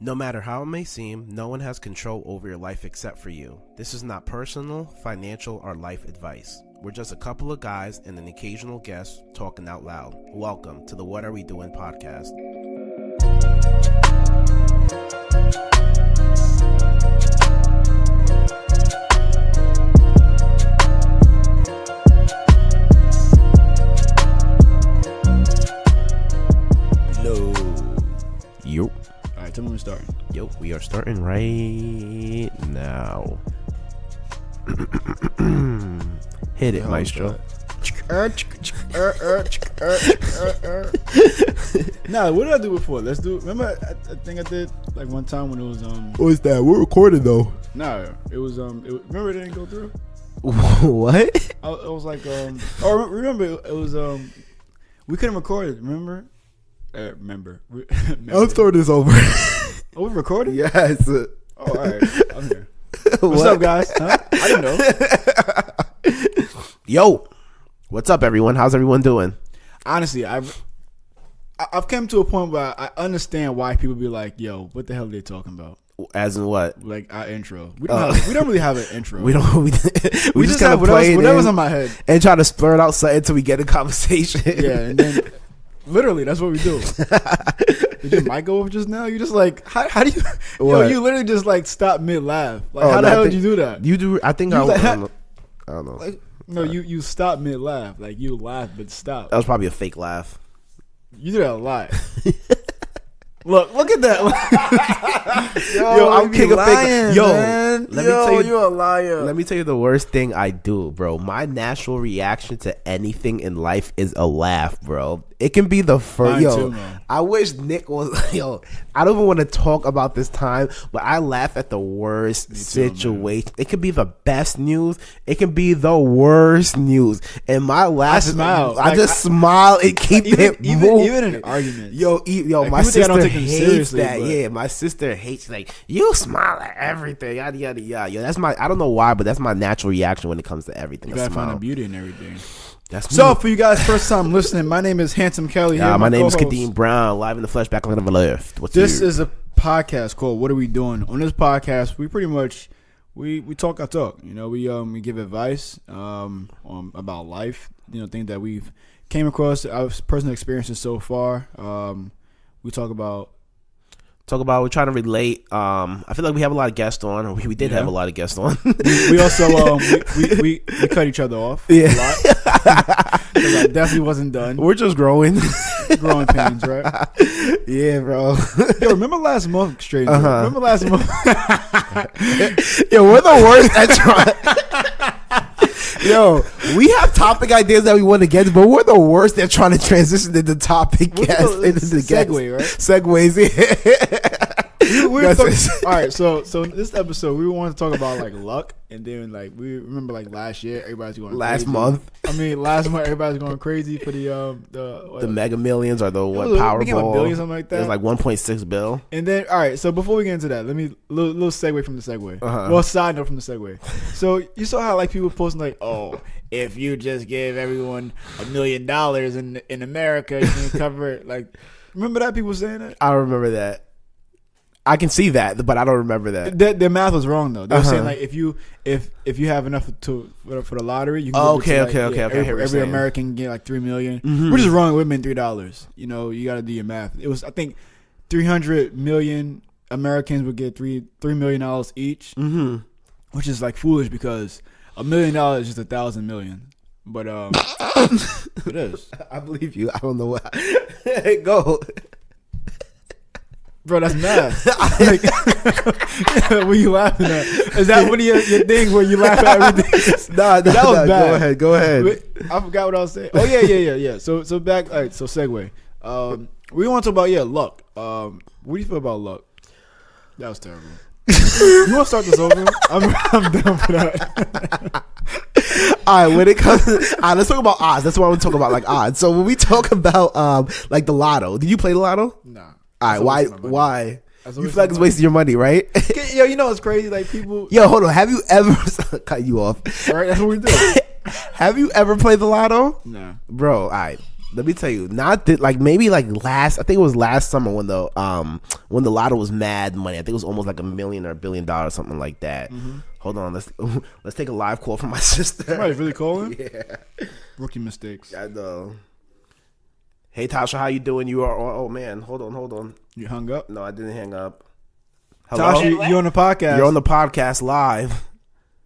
No matter how it may seem, no one has control over your life except for you. This is not personal, financial, or life advice. We're just a couple of guys and an occasional guest talking out loud. Welcome to the What Are We Doing podcast. Hello. Yo. Alright, tell me when we're starting. Yo, we are starting right now. Hit it, maestro. Nah, what did I do before? Let's do. Remember, I think I did like one time when it was What's that? We're recording though. Nah, it was remember it didn't go through. What? It was like Oh, remember it was we couldn't record it. Remember? Remember. I'll start this over. Oh, we recording? Yes. Oh, all right. I'm here. What's up, guys? Huh? I didn't know. Yo, what's up, everyone? How's everyone doing? Honestly, I've come to a point where I understand why people be like, "Yo, what the hell are they talking about?" As in what? Like our intro. We don't really have an intro. We don't. We just kind have of play whatever's on my head and try to splurt out something until we get a conversation. Yeah, and then literally that's what we do. Did your mic go off just now? You just like how do you? Yo, you literally just like stop mid laugh. Like how the hell did you do that? You do. I think I don't know. Like, no, you stop mid laugh. Like you laugh but stop. That was probably a fake laugh. You do that a lot. Look at that. Yo, I'm king of fake. Yo, man. Let me tell you, you're a liar. Let me tell you the worst thing I do, bro. My natural reaction to anything in life is a laugh, bro. It can be the first. Yo, too, I wish Nick was. Yo, I don't even want to talk about this time, but I laugh at the worst situation. It could be the best news. It can be the worst news, and my laugh. I smile. I just smile and keep it moving. Even in an argument. Yo, like, my sister hates seriously, that. Yeah, my sister hates like you smile at everything. Yada yada yada. Yo, that's my. I don't know why, but that's my natural reaction when it comes to everything. You gotta find the beauty in everything. That's me. So for you guys, first time listening, my name is Hansome Kelly. My name is Kadeem Brown, live in the flesh, back on the left. This is a podcast called What Are We Doing? On this podcast, we pretty much we talk our talk. You know, we give advice about life. You know, things that we've came across, our personal experiences so far. We talk about. We're trying to relate. I feel like we have a lot of guests on. We did have a lot of guests on. we also we cut each other off a lot. Because I definitely wasn't done. We're just growing. Growing pains, right? Yeah, bro. Yo, remember last month, straight? Remember last month? Yo, we're the worst at trying. Yo, we have topic ideas that we want to get, but we're the worst at trying to transition into topic guests. Segue, right? Segues, yeah. All right, so this episode we want to talk about like luck, and then like we remember like last year everybody's going last crazy. month Everybody's going crazy for the Mega Millions or the Powerball $1 billion, something like that. It was like 1.6 bill. And then all right, so before we get into that, let me little segue from the segue. Well, side note from the segue. So you saw how like people posting like, oh, if you just give everyone $1 million in America, you can cover it. Like, remember that people saying that? I remember that. I can see that, but I don't remember that. Their math was wrong though. They were saying like if you have enough for the lottery, you can every American get like $3 million, which is wrong. It would have been $3. You know, you got to do your math. It was I think 300 million Americans would get $3 million each, which is like foolish because $1 million is just 1,000 million. But it is. I believe you. I don't know what. Go. Bro, that's math. What are you laughing at? Is that one of your things where you laugh at everything? Nah, that was bad. Go ahead. I forgot what I was saying. Oh yeah. So back. All right. So segue. We want to talk about luck. What do you feel about luck? That was terrible. You want to start this over? I'm down for that. All right, when it comes, let's talk about odds. That's what I want to talk about, like odds. So when we talk about like the lotto, did you play the lotto? Nah. All right, why? You feel like it's wasting your money, right? Yo, you know it's crazy. Like people. Yo, hold on. Have you ever cut you off? All right, that's what we do. Have you ever played the lotto? Nah, bro. All right. Let me tell you, maybe last. I think it was last summer when the lotto was mad money. I think it was almost like $1 million or $1 billion, something like that. Mm-hmm. Hold on, let's take a live call from my sister. Somebody's really calling? Yeah. Rookie mistakes. I know. Hey Tasha, how you doing? You are. Oh man, hold on. You hung up? No, I didn't hang up. Hello? Tasha, you on the podcast? You're on the podcast live.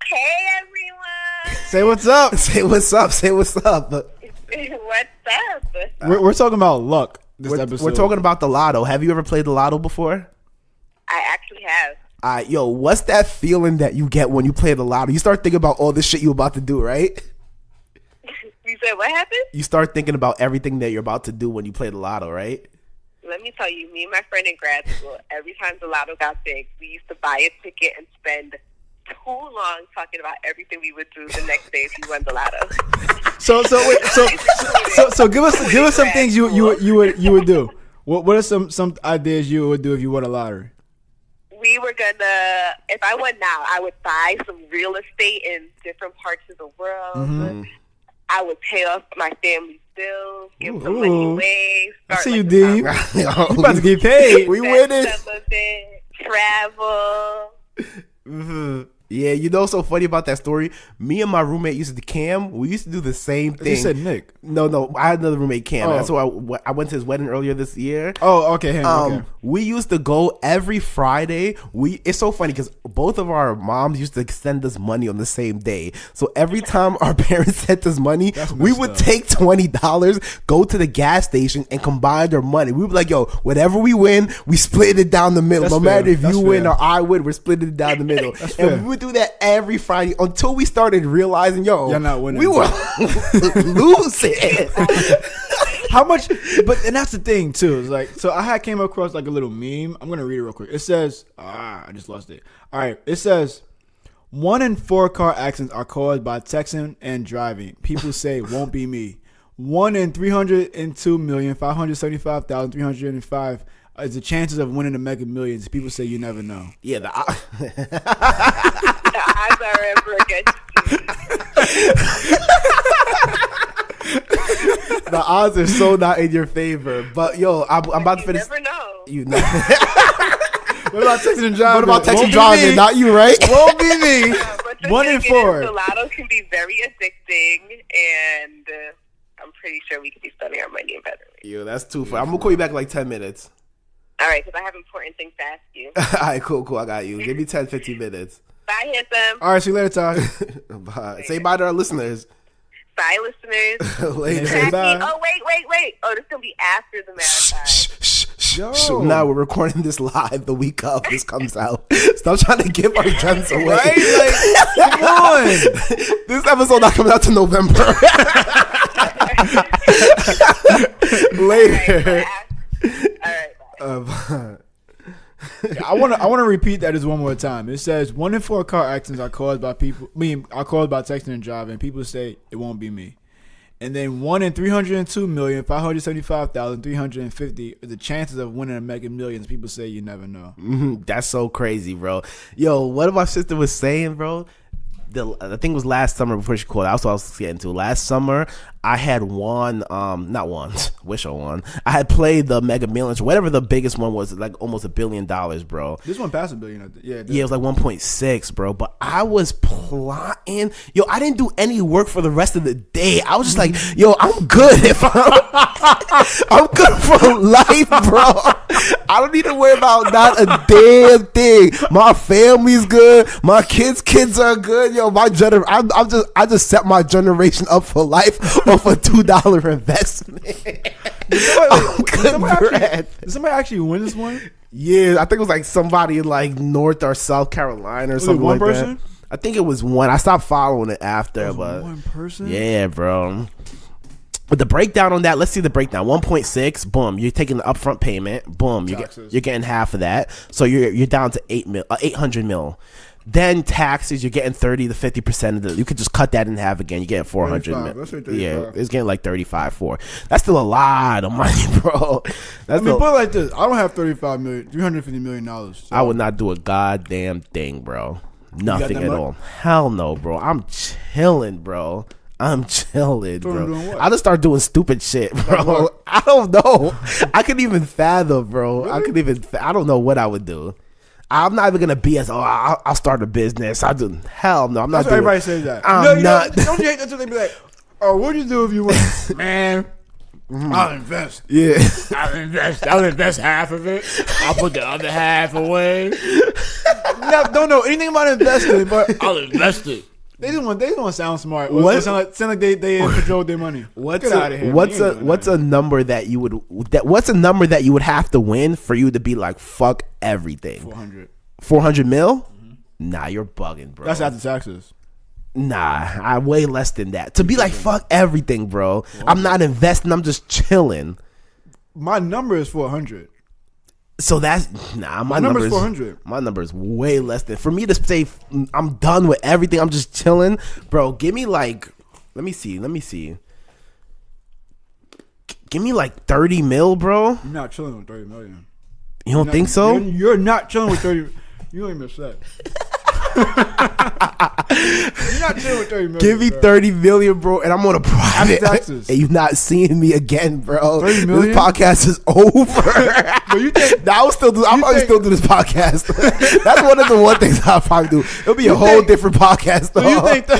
Hey everyone. Say what's up. Say what's up. Say what's up. What's up? We're talking about luck this episode. We're talking about the lotto. Have you ever played the lotto before? I actually have. Yo, what's that feeling that you get when you play the lotto? You start thinking about all the shit you're about to do, right? You said what happened? You start thinking about everything that you're about to do when you play the lotto, right? Let me tell you, me and my friend in grad school, every time the lotto got big, we used to buy a ticket and spend too long talking about everything we would do the next day if we won the lotto. So give us some things you would do. What are some ideas you would do if you won a lottery? We were gonna, if I won now, I would buy some real estate in different parts of the world. Mm-hmm. I would pay off my family's bills, give some money away. I see you, D. You about to get paid. We winning. Travel. Mm-hmm. Yeah, you know what's so funny about that story? Me and my roommate Cam, we used to do the same thing. You said Nick. No, I had another roommate, Cam. That's why I went to his wedding earlier this year. Oh, okay. Okay. We used to go every Friday. It's so funny because both of our moms used to send us money on the same day. So every time our parents sent us money, we would take $20, go to the gas station, and combine their money. We would be like, yo, whatever we win, we split it down the middle. No matter if you win or I win, we're splitting it down the middle. And we would do that every Friday until we started realizing, you're not winning. We were losing. How much? And that's the thing too. It's like, so I came across like a little meme. I'm gonna read it real quick. It says, I just lost it. All right, it says 1 in 4 car accidents are caused by texting and driving. People say won't be me. 1 in 302,575,305 is the chances of winning the Mega Millions. People say you never know. Yeah, the odds are ever against you. The odds are so not in your favor. But yo, I'm about to finish. You never know. You never. What about texting and driving? What about texting and driving? Not you, right? Won't be me. 1 in 4. The lotto can be very addicting, and I'm pretty sure we could be spending our money in better ways. Yo, that's too far. I'm gonna call you back in like 10 minutes. All right, because I have important things to ask you. All right, cool. I got you. Give me 10, 15 minutes. Bye, Hansome. All right, see you later, Ty. Bye. Say bye to our listeners. Bye, listeners. Later. Say bye. Oh, wait. Oh, this is going to be after the marathon. Now we're recording this live the week of this comes out. Stop trying to give our gems away. Right? Like, come on. This episode not coming out to November. Later. All right. I want to repeat that just one more time. It says 1 in 4 car accidents are caused by texting and driving. People say it won't be me. And then 1 in 302,575,350 is the chances of winning a Mega Millions. People say you never know. Mm-hmm. That's so crazy, bro. Yo, what my sister was saying, bro? I think it was last summer before she called. That's what I was getting to. Last summer, I had won, wish I won. I had played the Mega Millions, whatever the biggest one was, like almost $1 billion, bro. This one passed $1 billion. Yeah, it was like 1.6, bro. But I was plotting. Yo, I didn't do any work for the rest of the day. I was just like, yo, I'm good if I'm good for life, bro. I don't need to worry about not a damn thing. My family's good. My kids are good. Yo, I just set my generation up for life off a $2 investment. Did somebody actually win this one? Yeah, I think it was like somebody in like North or South Carolina or something like that. Was it one person? I think it was one. I stopped following it after, but one person. Yeah, bro. But the breakdown on that, let's see the breakdown. 1.6, boom, you're taking the upfront payment, boom, you're getting half of that. So you're down to 800 mil. Then taxes, you're getting 30 to 50% of the. You could just cut that in half again. You're getting 400 mil. Yeah, it's getting like 35 That's still a lot of money, bro. Put it like this: I don't have $350 million. So. I would not do a goddamn thing, bro. Nothing at all. Hell no, bro. I'm chilling, bro. I'm chilling, bro. I just start doing stupid shit, bro. I don't know. I couldn't even fathom, bro. Really? I don't know what I would do. I'm not even gonna BS. I'll start a business. I do. Hell no. I'm not. That's doing, everybody says that. I'm not. Don't you hate that? They be like, "Oh, what'd you do if you went, man?" I'll invest. Yeah, I'll invest half of it. I'll put the other half away. Don't know anything about investing, but I'll invest it. They just want to sound smart. Sound like they control their money. Get out of here. What's a number that you would have to win for you to be like fuck everything? 400 mil? Mm-hmm. Nah, you're bugging, bro. That's after taxes. Nah, I way less than that. To be like fuck everything, bro. I'm not investing. I'm just chilling. My number is 400. So that's my number is 400. My number is way less than for me to say I'm done with everything. I'm just chilling, bro. Give me like, let me see. Give me like 30 mil, bro. You're not chilling with 30 million. You don't think so? You're not chilling with 30. You don't even say. You're not chilling with 30 million. Give me 30 million, bro, and I'm on a private. And you're not seeing me again, bro. 30 million? This podcast is over. But you think I'll probably still do this podcast. That's one of the one things I'll probably do. It'll be a whole different podcast. So you think that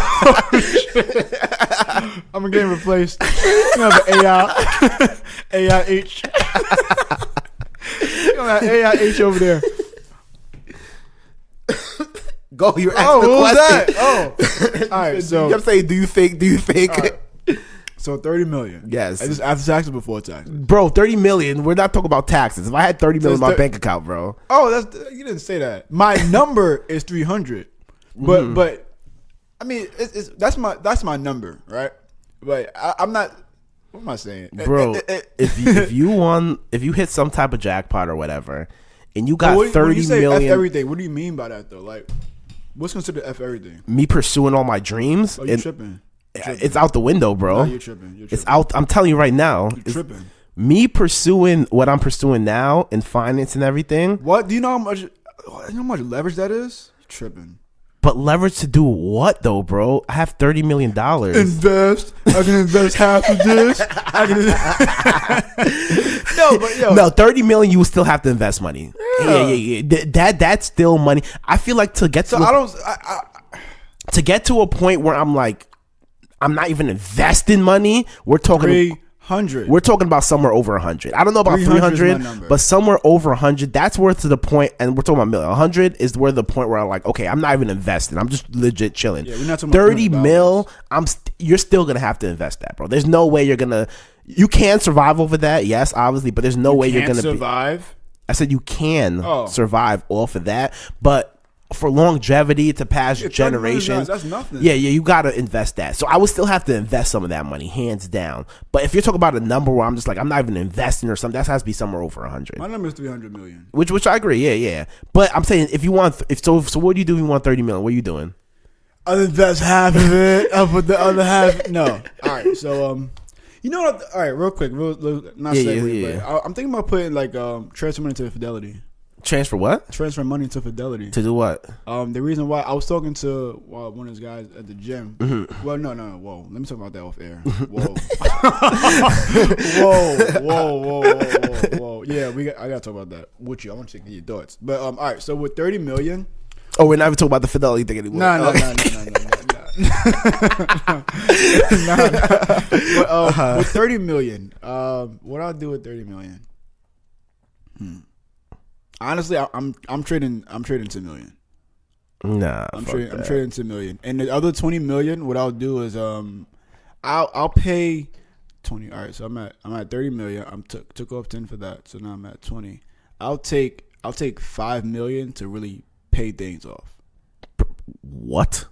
I'm getting replaced? You have an AIH. You have AIH over there. Go, you're asking the question. That? All right. So I'm saying, do you think? Right. So 30 million. Yes. Is this after taxes, before taxes? Bro, 30 million. We're not talking about taxes. If I had 30 million in my bank account, bro. Oh, you didn't say that. My number is 300. But I mean, that's my number, right? But I'm not. What am I saying, bro? If you hit some type of jackpot or whatever, and you got 30 you say million. F everything. What do you mean by that though? Like, what's considered F everything? Me pursuing all my dreams. Oh, you tripping. It's out the window, bro. No, you're tripping. It's out. I'm telling you right now. You're tripping. Me pursuing what I'm pursuing now in finance and everything. What? Do you know how much leverage that is? You're tripping. But leverage to do what though, bro? I have $30 million. Invest. I can invest half of this. No, 30 million. You will still have to invest money. Yeah. That's still money. I feel like to get to to get to a point where I'm like, I'm not even investing money. We're talking 300. We're talking about somewhere over 100. I don't know about 300, but somewhere over 100. That's worth to the point, and we're talking about million. 100 is where the point where I'm like, okay, I'm not even investing. I'm just legit chilling. Yeah, we're not talking 30 mil. You're still gonna have to invest that, bro. There's no way you're gonna. You can survive over that, yes, obviously, but there's no way you're gonna survive. I said you can survive off of that, but for longevity to past generations, that's nothing. Yeah, you gotta invest that. So I would still have to invest some of that money, hands down. But if you're talking about a number where I'm just like, I'm not even investing or something, that has to be somewhere over 100. My number is 300 million. Which I agree, yeah. But I'm saying if you want, so what do you do if you want 30 million? What are you doing? I'll invest half of it. I'll put the other half. No. All right. So you know what? All right, real quick, not segue, but I'm thinking about putting like transfer money to Fidelity. Transfer what? Transfer money to Fidelity. To do what? The reason why I was talking to one of those guys at the gym. Mm-hmm. Well, no. Whoa. Let me talk about that off air. Whoa. Yeah, I gotta talk about that with you. I want to get your thoughts. But all right. So with 30 million. Oh, we're not even talking about the Fidelity thing anymore. No. But with 30 million, what I'll do with 30 million? Honestly, I'm trading 10 million. Nah, I'm trading 10 million, and the other 20 million. What I'll do is I'll pay 20. All right, so I'm at 30 million. I'm took off 10 for that, so now I'm at 20. I'll take 5 million to really pay things off. What,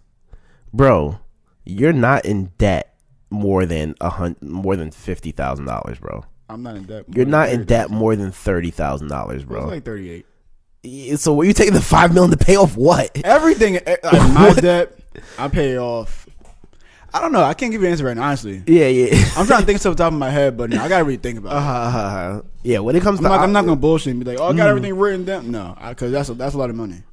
bro? You're not in debt more than $50,000, bro. I'm not in debt. You're not in debt more than $30,000, bro. It's like 38. So what, you taking the $5 million to pay off what? Everything. My debt, I pay off. I don't know. I can't give you an answer right now, honestly. Yeah. I'm trying to think off the top of my head, but no, I gotta really think about it. Yeah, when it comes to, I'm not gonna bullshit and be like, oh, I got everything written down. No, because that's a lot of money.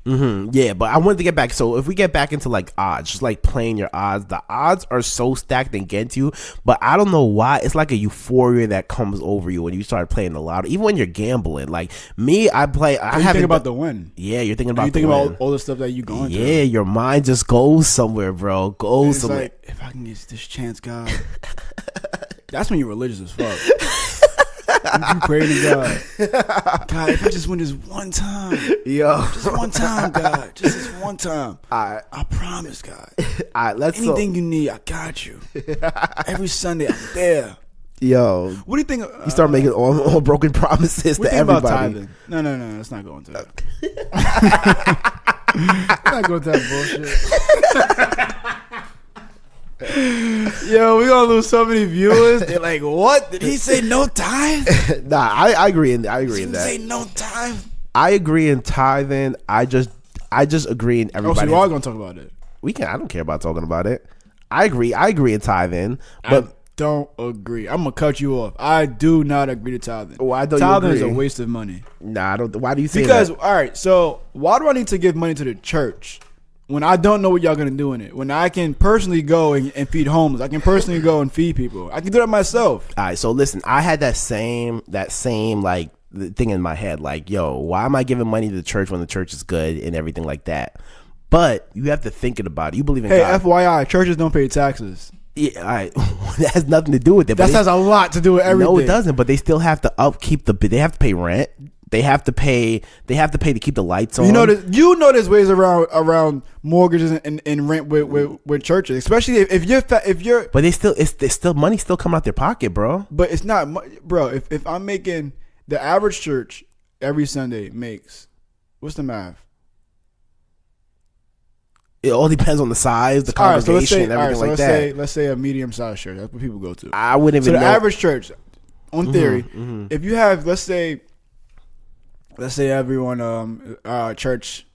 Yeah, but I wanted to get back. So if we get back into like odds, just like playing your odds, the odds are so stacked against you. But I don't know why. It's like a euphoria that comes over you when you start playing the lotto. Even when you're gambling, like me, I play. I haven't think about the win. Yeah, you're thinking about. You think about all the stuff that you going through. Yeah, your mind just goes somewhere, bro. Goes somewhere. Like, if I can get this chance, God. That's when you're religious as fuck. You pray to God. God, if I just win this one time. Yo. Just one time, God. Just this one time. I promise, God. Anything you need, I got you. Every Sunday, I'm there. Yo. What do you think? You start making all broken promises to everybody. About tithing? No. Let's not go into that. Let's not go into that bullshit. Yo, we gonna lose so many viewers. They're like, "What? Did he say no tithe?" Nah, I agree in that. Say no tithe. I agree in tithing. I just agree in everybody. Oh, so you are gonna talk about it? We can. I don't care about talking about it. I agree in tithing, but I don't agree. I'm gonna cut you off. I do not agree to tithing. Why don't tithing you is agree? a waste of money. Nah, I don't. Why do you say because, that? All right, so why do I need to give money to the church when I don't know what y'all gonna do in it? When I can personally go and feed homeless, I can personally go and feed people. I can do that myself. All right, so listen, I had that same like thing in my head, like, yo, why am I giving money to the church when the church is good and everything like that? But you have to think about it. You believe in God. Hey, FYI, churches don't pay taxes. Yeah, all right. That has nothing to do with it. That has a lot to do with everything. No, it doesn't. But they still have to upkeep they have to pay rent. They have to pay to keep the lights on. You know there's ways around mortgages and rent with churches, especially if you're. But it's still money still coming out their pocket, bro. But it's not, bro. If I'm making the average church every Sunday makes, what's the math? It all depends on the size, the congregation, and everything like that. Let's say a medium-sized church. That's what people go to. I wouldn't even know. So the average church, on theory, if you have, let's say everyone, church,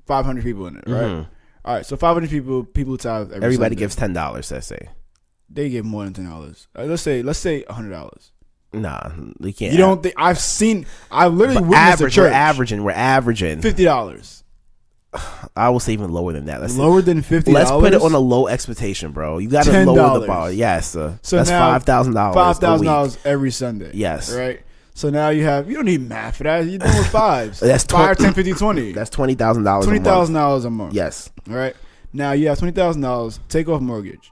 500 people in it, right? All right, so 500 people tithe everybody Sunday. gives $10. Let's say they give more than $10. Let's say $100. Nah, they can't. You don't think I literally witnessed a church. We're averaging $50. I will say even lower than that. Lower than $50. Let's put it on a low expectation, bro. You got to lower the bar. Yes, so that's $5,000. $5,000 every Sunday. Yes, right. So now you don't need math for that. You're doing with fives. That's 5, 10, 50, 20. That's $20,000. $20,000 a month. Yes. All right. Now you have $20,000. Take off mortgage.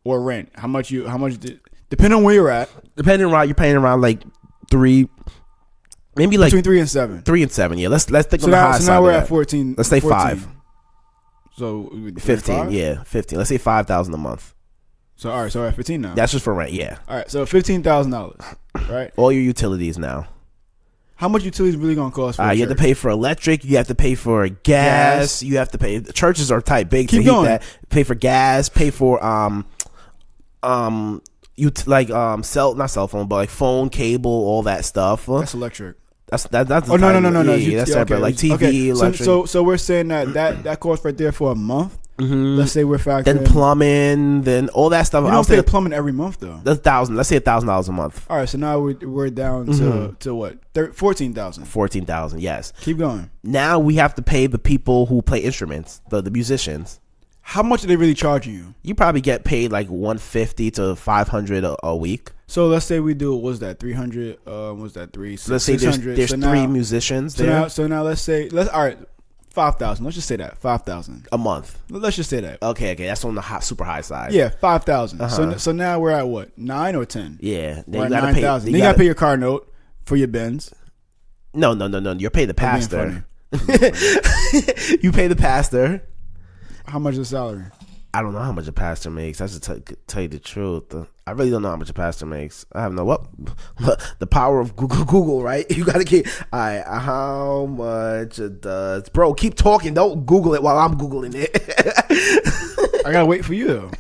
Or rent. How much? Depending on where you're at. Depending on you're paying around like 3. Maybe like between 3 and 7. 3 and 7, yeah. Let's think on the high side. So now we're at 14. Let's say 5. So 15, 5? yeah, 15. Let's say $5,000 a month. So all right, so we're at 15 now. That's just for rent, yeah. All right, so $15,000, right? All your utilities now. How much utilities really gonna cost? For you have to pay for electric. You have to pay for gas. You have to pay. The churches are tight big to heat that. Pay for gas. Pay for not cell phone, but like phone, cable, all that stuff. That's electric. That's no. Yeah, that's separate. Like TV, electric. So we're saying that costs right there for a month. Let's say we're factoring. Then plumbing, then all that stuff. You don't pay plumbing every month though. That's $1,000. Let's say $1,000 a month. All right, so now we're down to what? 14,000. 14,000. Yes. Keep going. Now we have to pay the people who play instruments, the musicians. How much are they really charging you? You probably get paid like $150 to $500 a week. So let's say we do, what's that, 300? What's that, 3? So let's say there's 3 musicians there. So now let's say, all right, 5,000. Let's just say that, 5,000 a month. Let's just say that. Okay, that's on the super high side. Yeah, 5,000. So now we're at what, 9 or 10? Yeah, then you gotta 9,000. Then you gotta pay your car note for your Benz. No. You're paying the pastor. You pay the pastor. How much is the salary? I don't know how much a pastor makes. I should tell you the truth. I really don't know how much a pastor makes. I have the power of Google, right? You gotta keep. All right, how much does bro? Keep talking. Don't Google it while I'm Googling it. I gotta wait for you though.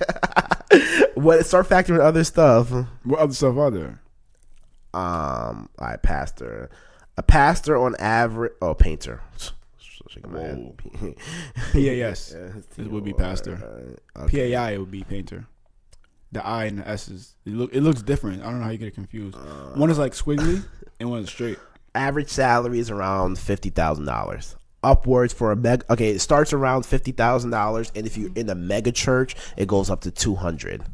Start factoring other stuff. What other stuff are there? All right, pastor. A pastor on average. Oh, painter. PAS. It would be pastor. Okay. PAI, it would be painter. The I and the S's. It looks different. I don't know how you get it confused. One is like squiggly and one is straight. Average salary is around $50,000. Upwards for a mega. Okay, it starts around $50,000, and if you're in a mega church, it goes up to $200,000.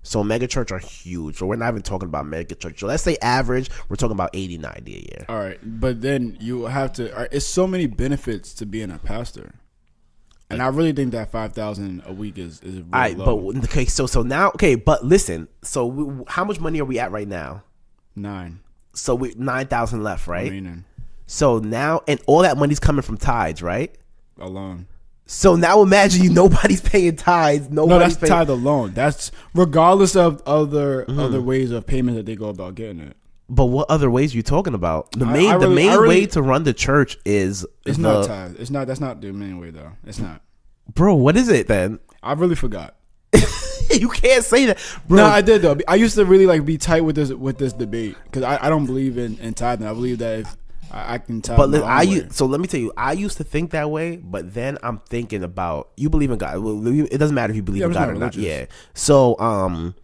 So mega church are huge. So we're not even talking about mega church. So let's say average, we're talking about 80, 90 a year. All right, but then you have to. It's so many benefits to being a pastor. And I really think that $5,000 a week is really low. But okay, so now but listen. So how much money are we at right now? 9. So we 9,000 left, right? So now, and all that money's coming from tithes, right? Alone. So now imagine nobody's paying tithes. No, that's tithe alone. That's regardless of other ways of payment that they go about getting it. But what other ways are you talking about? The main way to run the church is not tithe. It's not. That's not the main way though. It's not. Bro, what is it then? I really forgot. You can't say that, bro. No, I did though. I used to really be tight with this debate because I don't believe in tithing. I believe that if I can tithe. But so let me tell you, I used to think that way, but then I'm thinking about you believe in God. It doesn't matter if you believe in God or not. Yeah. So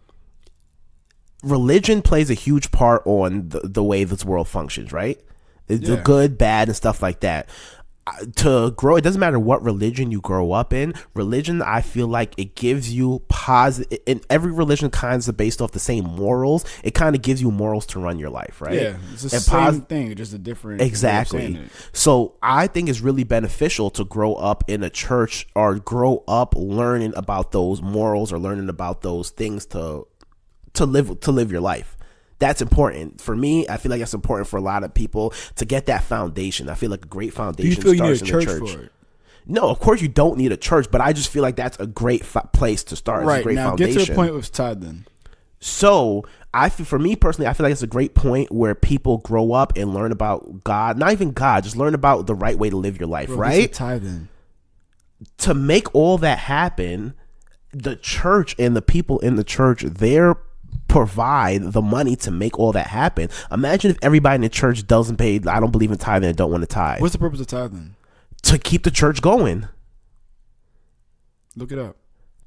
religion plays a huge part on the way this world functions, right? The good, bad, and stuff like that. To grow, it doesn't matter what religion you grow up in. Religion, I feel like it gives you positive. And every religion kind of based off the same morals. It kind of gives you morals to run your life, right? Yeah, it's the same thing, just a different. Exactly. So I think it's really beneficial to grow up in a church or grow up learning about those morals or learning about those things to live your life. That's important for me. I feel like that's important for a lot of people to get that foundation. I feel like a great foundation. Do you feel you need a church for it? No, of course you don't need a church, but I just feel like that's a great place to start. Right, it's a great now foundation. Get to the point with tithing. So for me personally, I feel like it's a great point where people grow up and learn about God. Not even God, just learn about the right way to live your life. Bro, right? Tithing. To make all that happen, the church and the people in the church, they're provide the money to make all that happen. Imagine if everybody in the church doesn't pay. I don't believe in tithing and don't want to tithe. What's the purpose of tithing? To keep the church going. Look it up.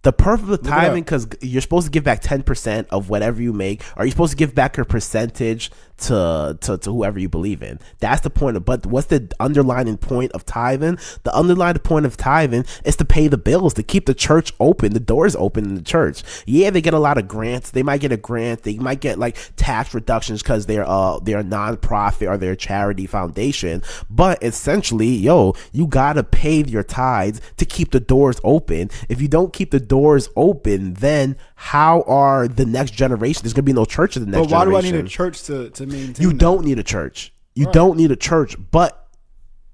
The purpose of tithing, because you're supposed to give back 10% of whatever you make. Are you supposed to give back a percentage to whoever you believe in? That's the point. But what's the underlying point of tithing? The underlying point of tithing is to pay the bills, to keep the church open, the doors open in the church. Yeah, they get a lot of grants. They might get a grant. They might get like tax reductions because they're a nonprofit or they're a charity foundation. But essentially, you gotta pay your tithes to keep the doors open. If you don't keep the doors open, then how are the next generation? There's gonna be no church in the next generation. But why do I need a church to maintain? You don't need a church. You don't need a church, but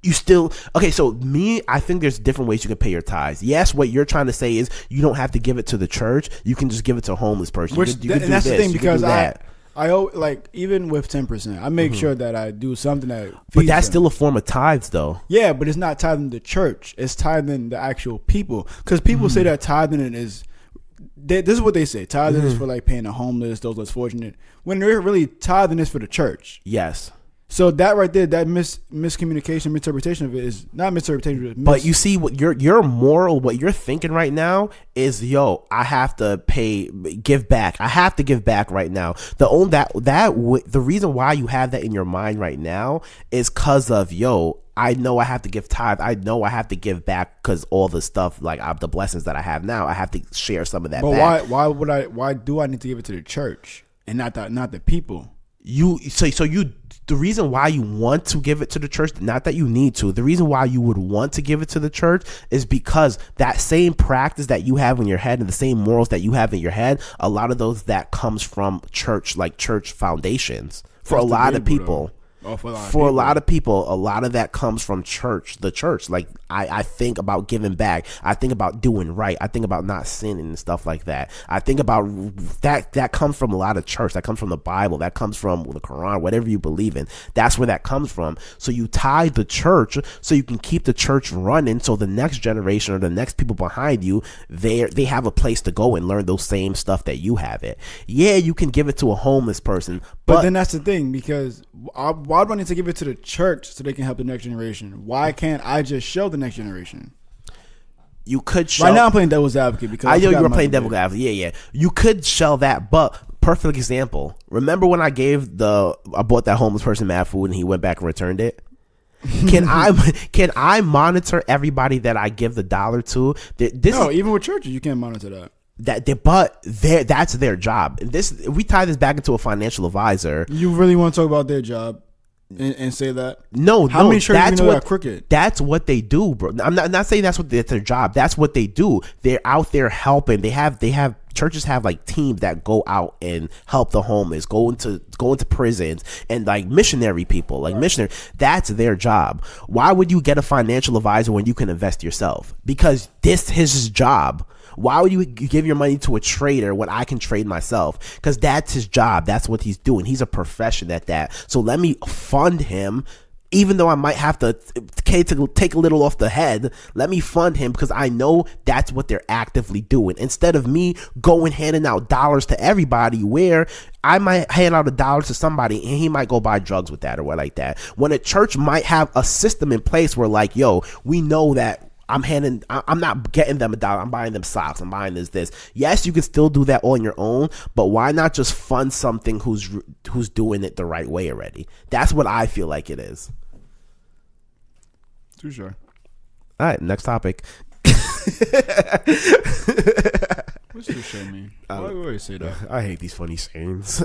you still okay. So I think there's different ways you can pay your tithes. Yes, what you're trying to say is you don't have to give it to the church. You can just give it to a homeless person. And that's the thing, because I like even with 10%, I make sure that I do something that. But that's still a form of tithes, though. Yeah, but it's not tithing the church. It's tithing the actual people. Because people say that tithing is. This is what they say. Tithing is for like paying the homeless, those less fortunate. When they're really tithing is for the church. Yes. So that right there, that miscommunication, misinterpretation of it is not misinterpretation. But you see, what your moral, what you're thinking right now is, I have to give back. I have to give back right now. The reason why you have that in your mind right now is because of I know I have to give tithe. I know I have to give back because all the stuff like the blessings that I have now, I have to share some of that. But back. Why do I need to give it to the church and not the people? The reason why you want to give it to the church, not that you need to, the reason why you would want to give it to the church is because that same practice that you have in your head and the same morals that you have in your head, a lot of those that comes from church, like church foundations for a lot of people. For a lot of people, a lot of that comes from the church. Like I think about giving back. I think about doing right. I think about not sinning and stuff like that. I think about that comes from a lot of church. That comes from the Bible. That comes from the Quran, whatever you believe in. That's where that comes from. So you tie the church so you can keep the church running so the next generation or the next people behind you, they have a place to go and learn those same stuff that you have it. Yeah, you can give it to a homeless person. But then that's the thing, because why do I need to give it to the church so they can help the next generation? Why can't I just show the next generation? You could shell. Right now I'm playing devil's advocate because I know you were playing devil's advocate. Yeah. You could shell that, but perfect example. Remember when I bought that homeless person mad food and he went back and returned it? Can I monitor everybody that I give the dollar to? No, even with churches you can't monitor that. That's their job. We tie this back into a financial advisor. You really want to talk about their job and say that? No, how many churches are crooked? That's what they do, bro. I'm not saying that's their job. That's what they do. They're out there helping. Churches have like teams that go out and help the homeless, go into prisons and like missionary people, like missionary. That's their job. Why would you get a financial advisor when you can invest yourself? Because this is his job. Why would you give your money to a trader when I can trade myself? Because that's his job. That's what he's doing. He's a profession at that. So let me fund him. Even though I might have to take a little off the head, let me fund him because I know that's what they're actively doing. Instead of me going handing out dollars to everybody, where I might hand out $1 to somebody and he might go buy drugs with that or what like that. When a church might have a system in place where like, yo, we know that I'm not getting them $1. I'm buying them socks. I'm buying this. Yes, you can still do that on your own, but why not just fund something who's doing it the right way already? That's what I feel like it is. Too sure. All right, next topic. What's too sure mean? Why do you always say that? I hate these funny sayings.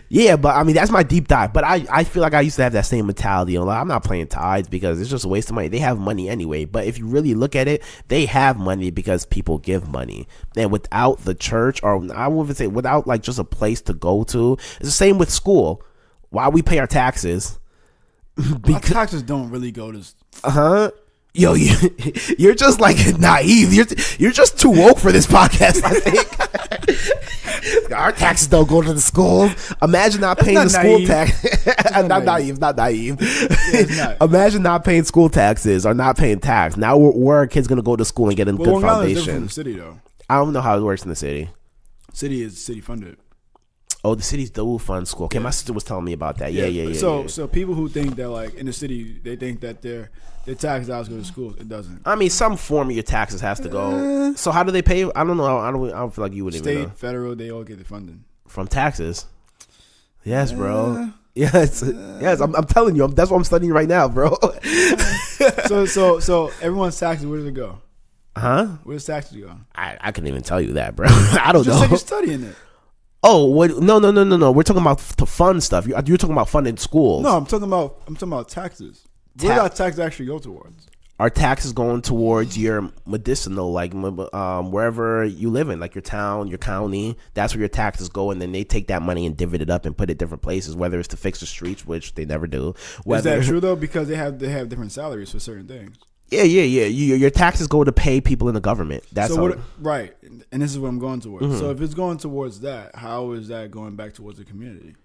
Yeah, but I mean that's my deep dive. But I feel like I used to have that same mentality. I'm not playing Tides because it's just a waste of money. They have money anyway. But if you really look at it, they have money because people give money. And without the church, or I won't even say without like just a place to go to, it's the same with school. Why we pay our taxes? Because our taxes don't really go to. Yo, you're just like naive. You're just too woke for this podcast, I think. Our taxes don't go to the schools. Imagine not paying the school tax. Not naive. Yeah, imagine not paying school taxes or not paying tax. Now where are kids gonna go to school and get a good foundation? From the city though. I don't know how it works in the city. City is city funded. Oh, the city's the fund school. Okay, my sister was telling me about that. Yeah. So people who think that like in the city, they think that their tax dollars go to schools. It doesn't. I mean, some form of your taxes has to go. So how do they pay? I don't know. I don't feel like you would even know. State, federal, they all get the funding from taxes. Yes, bro. Yes. I'm telling you. That's what I'm studying right now, bro. So everyone's taxes, where does it go? Where does taxes go? I couldn't even tell you that, bro. I don't know. Just like you're studying it. Oh, what? No. We're talking about to fund stuff. You're talking about funding schools. No, I'm talking about taxes. Where do our taxes actually go towards? Our taxes going towards your medicinal, like wherever you live in, like your town, your county. That's where your taxes go, and then they take that money and divvy it up and put it different places. Whether it's to fix the streets, which they never do. Is that true though? Because they have different salaries for certain things. Yeah. Your taxes go to pay people in the government. That's so right, and this is what I'm going towards. Mm-hmm. So if it's going towards that, how is that going back towards the community?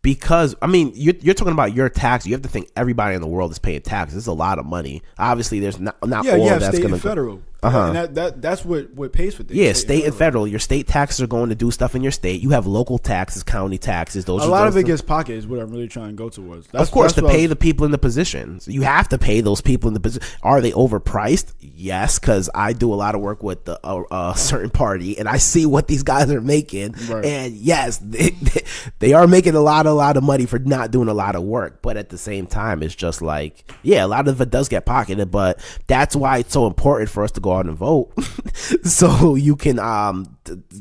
Because I mean, you're talking about your tax. You have to think everybody in the world is paying taxes. It's a lot of money. Obviously, there's not all that's going to federal. And that's what pays for things. Yeah, state and federal. Your state taxes are going to do stuff in your state. You have local taxes, county taxes. A lot of it gets pocketed is what I'm really trying to go towards. Of course, to pay the people in the positions. You have to pay those people in the position. Are they overpriced? Yes, because I do a lot of work with a certain party, and I see what these guys are making. Right. And yes, they are making a lot of money for not doing a lot of work. But at the same time, it's just like, yeah, a lot of it does get pocketed. But that's why it's so important for us to go out and vote, so you can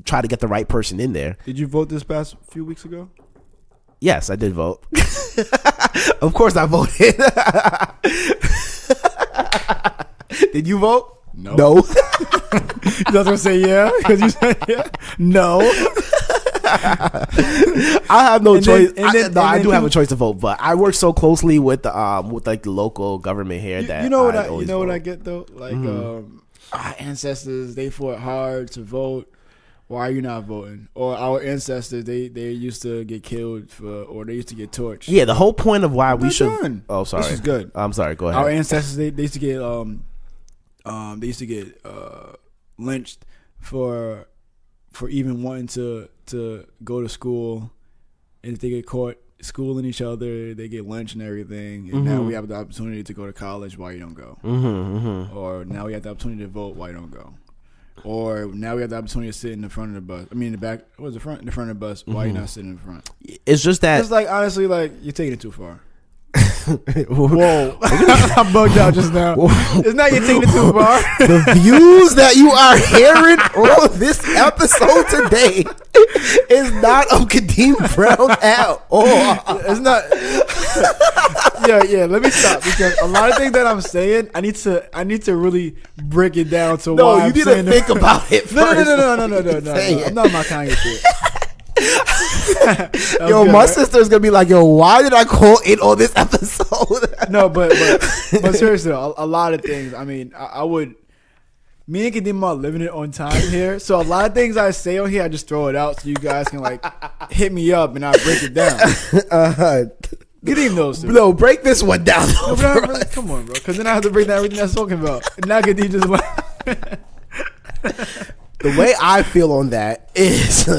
try to get the right person in there. Did you vote this past few weeks ago? Yes, I did vote. Of course I voted. Did you vote? No. You was gonna say yeah because you said yeah. No. I have no choice. I do have a choice to vote, but I work so closely with like the local government here that you know what I get though. Like our ancestors, they fought hard to vote. Why are you not voting? Or our ancestors, they used to get killed or they used to get torched. Yeah, the whole point of why we should. Done. Oh, sorry. This is good. I'm sorry. Go ahead. Our ancestors, they used to get lynched for even wanting to go to school, and if they get caught, schooling each other. They get lunch and everything. And now we have the opportunity to go to college. Why you don't go? Or now we have the opportunity to vote. Why you don't go? Or now we have the opportunity to sit in the front of the bus. I mean, in the back. What was the front? In the front of the bus. Why you not sitting in the front? It's just that. It's like, honestly, like, you're taking it too far. Whoa. I bugged out just now. It's not you taking it too far. The views that you are hearing on this episode today is not of Kadeem Brown at all. It's not. Yeah, let me stop, because a lot of things that I'm saying, I need to really break it down to no, why you need to think about it first. No. I'm not my Kanye shit. Yo, good, my right? sister's gonna be like, yo, why did I call in on this episode? No, but seriously, a lot of things. I mean, I would. Me and Kadeem are living it on time here, so a lot of things I say on here, I just throw it out so you guys can like hit me up and I break it down. Kadeem knows. No, break this one down. No, come on, bro, because then I have to break down everything I'm talking about. And now Kadeem just went. The way I feel on that is.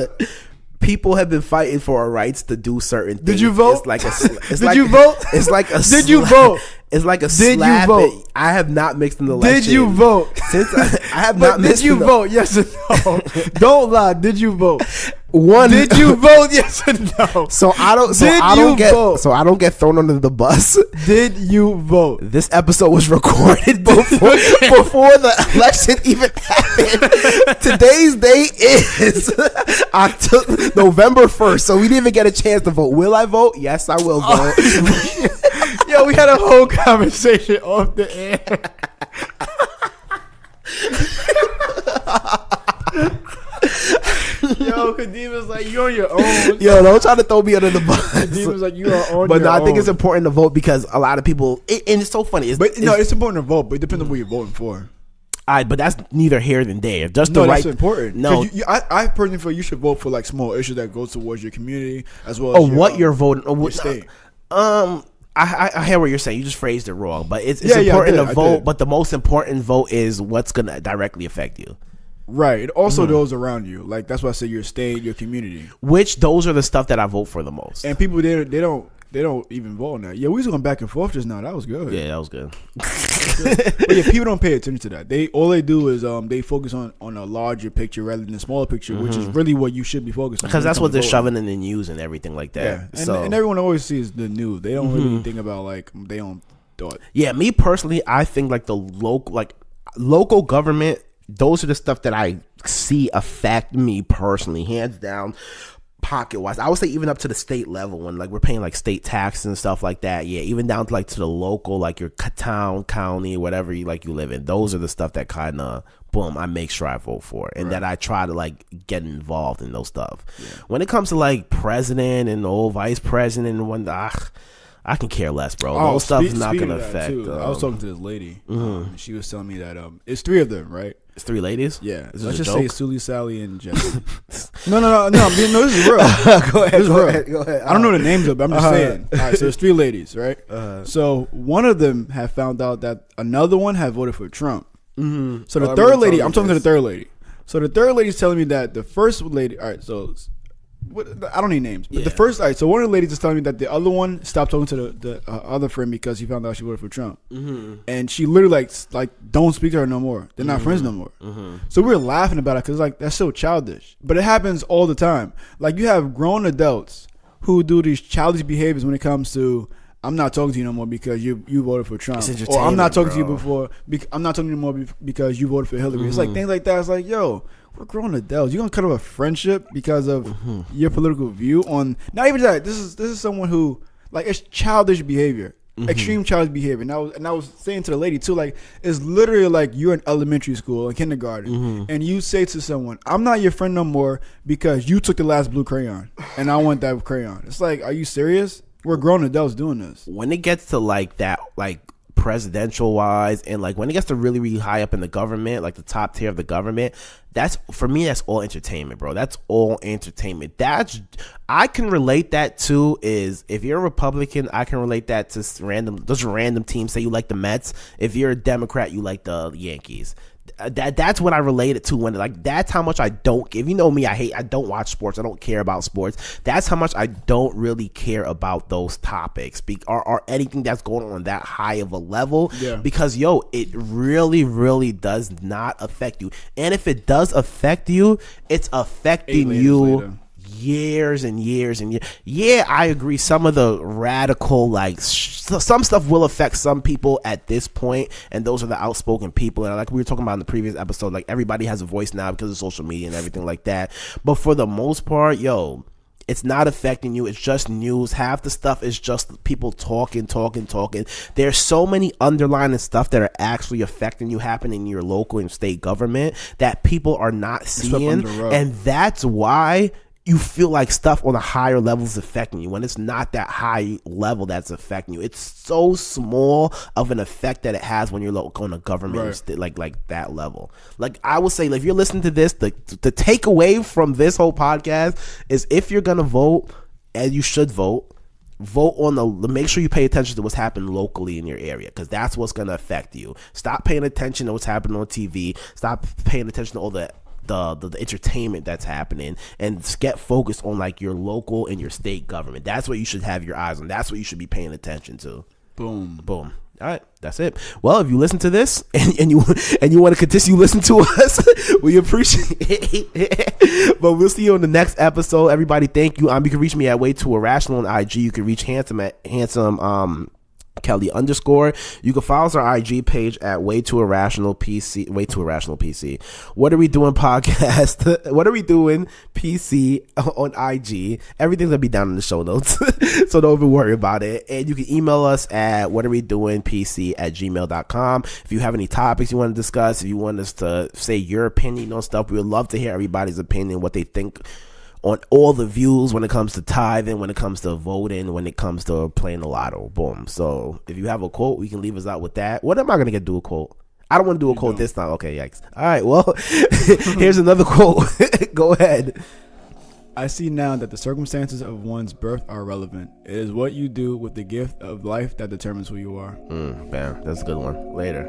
People have been fighting for our rights to do certain things. Did you vote? It's like a. Did you vote? It's like a. Did you vote? It's like a. Did you vote? I have not mixed in the election. Did you vote? Since I have not mixed. Did you vote? Yes or no? Don't lie. Did you vote? Did you vote? Yes or no? So I don't get thrown under the bus. Did you vote? This episode was recorded before the election even happened. Today's date is November 1st, so we didn't even get a chance to vote. Will I vote? Yes, I will vote. Yo, we had a whole conversation off the air. Yo, Kadeem was like, you're on your own. Yo, don't try to throw me under the bus. Kadeem was like, you are on but your I think own. it's important to vote because a lot of people, and it's so funny. It's important to vote, but it depends on what you're voting for. But that's neither here than there. Just no, the right. That's important. No, I personally feel you should vote for like small issues that go towards your community as well. As what you're voting? Your state. I hear what you're saying. You just phrased it wrong, but it's important to vote. But the most important vote is what's going to directly affect you. Right. And also those around you. Like, that's why I say your state, your community. Which those are the stuff that I vote for the most. And people, they don't even vote now. Yeah, we was going back and forth just now. That was good. Yeah, that was good. But yeah, people don't pay attention to that. All they do is they focus on a larger picture rather than a smaller picture, which is really what you should be focused on. Because that's what they're shoving in the news and everything like that. Yeah. And everyone always sees the news. They don't really think about like they own thought. Yeah, me personally, I think like the local government. Those are the stuff that I see affect me personally, hands down, pocket wise. I would say even up to the state level when like we're paying like state taxes and stuff like that. Yeah, even down to like to the local, like your town, county, whatever you live in. Those are the stuff that kind of boom, I make sure I vote for, and that I try to like get involved in those stuff. Yeah. When it comes to like president and old vice president and one, I can care less, bro. Those stuff is not gonna affect. I was talking to this lady. She was telling me that it's 3 of them, right? It's 3 ladies. Yeah, let's just say Sully, Sally, and Jesse. No. This is real. Go ahead. I don't know the names of, but I'm just saying. All right, so there's 3 ladies, right? So one of them had found out that another one had voted for Trump. So the third lady, I'm talking to the third lady. So the third lady's telling me that the first lady. All right, so. I don't need names, but the first, all right, so one of the ladies is telling me that the other one stopped talking to the other friend because he found out she voted for Trump, and she literally like don't speak to her no more. They're not friends no more. So we were laughing about it because like that's so childish, but it happens all the time. Like you have grown adults who do these childish behaviors when it comes to I'm not talking to you no more because you voted for Trump, or I'm not talking to you I'm not talking to you no more because you voted for Hillary. It's like things like that. It's like, yo, we're grown adults. You're gonna cut off a friendship because of your political view on. Not even that. This is someone who like it's childish behavior, extreme childish behavior. And I was saying to the lady too, like it's literally like you're in elementary school or kindergarten, and you say to someone, "I'm not your friend no more because you took the last blue crayon, and I want that crayon." It's like, are you serious? We're grown adults doing this. When it gets to like that, like presidential wise, and like when it gets to really, really high up in the government, like the top tier of the government, that's for me, that's all entertainment, bro. That's all entertainment. I can relate that to is if you're a Republican, I can relate that to random teams. Say you like the Mets. If you're a Democrat, you like the Yankees. That's what I relate it to, when like that's how much I don't give. You know me, I don't watch sports. I don't care about sports. That's how much I don't really care about those topics or anything that's going on that high of a level. Yeah. Because it really, really does not affect you. And if it does affect you, it's affecting you years and years and years. Yeah, I agree. Some of the radical, like some stuff will affect some people at this point, and those are the outspoken people. And like we were talking about in the previous episode, like everybody has a voice now because of social media and everything like that. But for the most part, it's not affecting you. It's just news. Half the stuff is just people talking. There's so many underlying stuff that are actually affecting you, happening in your local and state government that people are not seeing, and that's why you feel like stuff on a higher level is affecting you when it's not that high level that's affecting you. It's so small of an effect that it has when you're on a government like that level. Like I would say, like, if you're listening to this, the takeaway from this whole podcast is, if you're gonna vote, and you should vote on make sure you pay attention to what's happening locally in your area, because that's what's gonna affect you. Stop paying attention to what's happening on TV. Stop paying attention to all the entertainment that's happening, and get focused on like your local and your state government. That's what you should have your eyes on. That's what you should be paying attention to. Boom. All right, that's it. Well, if you listen to this and you want to continue listening to us, we appreciate it. But we'll see you on the next episode. Everybody, thank you. You can reach me at Way Too Irrational on IG. You can reach Hansome at Hansome Kelly _ You can follow us on our IG page at Way Too Irrational PC. Way Too Irrational PC. What Are We Doing podcast? What Are We Doing PC on IG? Everything's gonna be down in the show notes, so don't even worry about it. And you can email us at whatarewedoingpc@gmail.com. If you have any topics you want to discuss, if you want us to say your opinion on stuff, we would love to hear everybody's opinion, what they think on all the views when it comes to tithing, when it comes to voting, when it comes to playing the lotto. Boom. So if you have a quote, we can leave us out with that. What am I going to do a quote? I don't want to do a quote this time. Okay, yikes. All right, well, here's another quote. Go ahead. I see now that the circumstances of one's birth are relevant. It is what you do with the gift of life that determines who you are. Bam. That's a good one. Later.